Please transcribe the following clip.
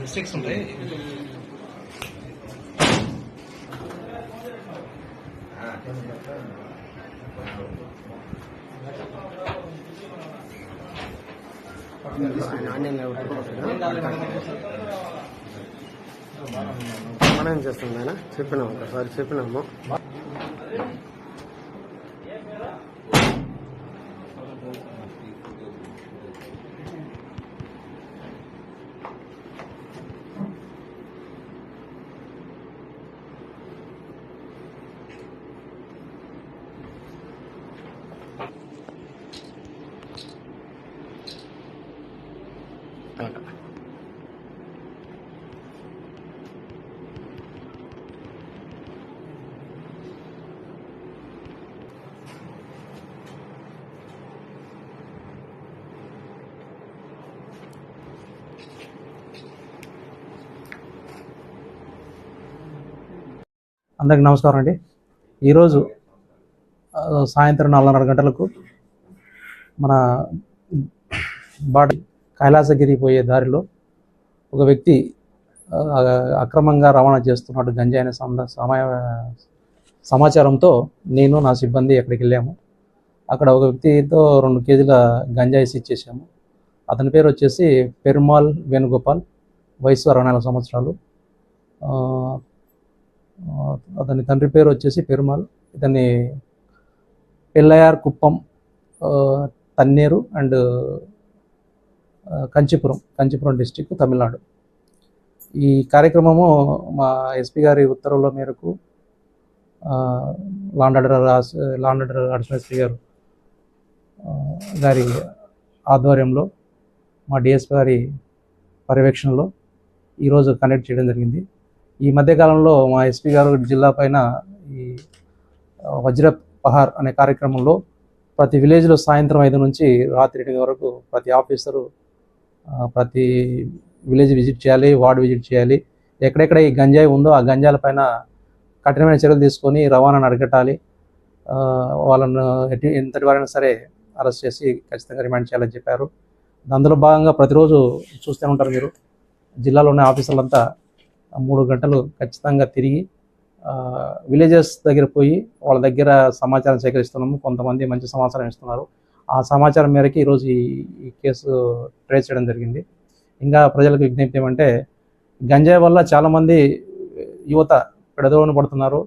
Mistakes ఉంటాయి. మనం ఏం చేస్తుంది ఆయన చెప్పినాము ఒకసారి చెప్పినాము. అందరికి నమస్కారం అండి. ఈరోజు సాయంత్రం 4:30 గంటలకు మన కైలాసగిరి పోయే దారిలో ఒక వ్యక్తి అక్రమంగా రవాణా చేస్తున్నట్టు గంజాయిన సమాచారంతో నేను నా సిబ్బంది అక్కడికి వెళ్ళాము. అక్కడ ఒక వ్యక్తితో 2 కేజీల గంజాయి సీజ్ చేశాము. అతని పేరు వచ్చేసి పెరుమాల్ వేణుగోపాల్, వయసు 64 సంవత్సరాలు. అతని తండ్రి పేరు వచ్చేసి పెరుమాల్. ఇతన్ని పెల్లయార్ కుప్పం, తన్నేరు అండ్ కంచిపురం డిస్టిక్, తమిళనాడు. ఈ కార్యక్రమము మా ఎస్పీ గారి ఉత్తర్వుల మేరకు లాండ్ ఆర్డర్ అడిషనల్ ఎస్పీ గారి ఆధ్వర్యంలో, మా డిఎస్పీ గారి పర్యవేక్షణలో ఈరోజు కండక్ట్ చేయడం జరిగింది. ఈ మధ్యకాలంలో మా ఎస్పీ గారు జిల్లా పైన ఈ వజ్ర పహార్ అనే కార్యక్రమంలో ప్రతి విలేజ్లో సాయంత్రం 5 నుంచి రాత్రి 8 వరకు ప్రతి ఆఫీసరు ప్రతి విలేజ్ విజిట్ చేయాలి, వార్డు విజిట్ చేయాలి. ఎక్కడెక్కడ ఈ గంజాయి ఉందో ఆ గంజాయిల పైన కఠినమైన చర్యలు తీసుకొని రవాణాను అరికట్టాలి. వాళ్ళను ఎంతటి వారైనా సరే అరెస్ట్ చేసి ఖచ్చితంగా రిమాండ్ చేయాలని చెప్పారు. అందులో భాగంగా ప్రతిరోజు చూస్తూ ఉంటారు మీరు, జిల్లాలోని ఆఫీసర్లంతా 3 గంటలు ఖచ్చితంగా తిరిగి విలేజెస్ దగ్గర పోయి వాళ్ళ దగ్గర సమాచారం సేకరిస్తున్నాము. కొంతమంది మంచి సమాచారం ఇస్తున్నారు. ఆ సమాచారం మేరకు ఈరోజు ఈ కేసు ట్రేస్ చేయడం జరిగింది. ఇంకా ప్రజలకు విజ్ఞప్తి ఏమంటే, గంజాయి వల్ల చాలామంది యువత పెడదోవన పడుతున్నారు.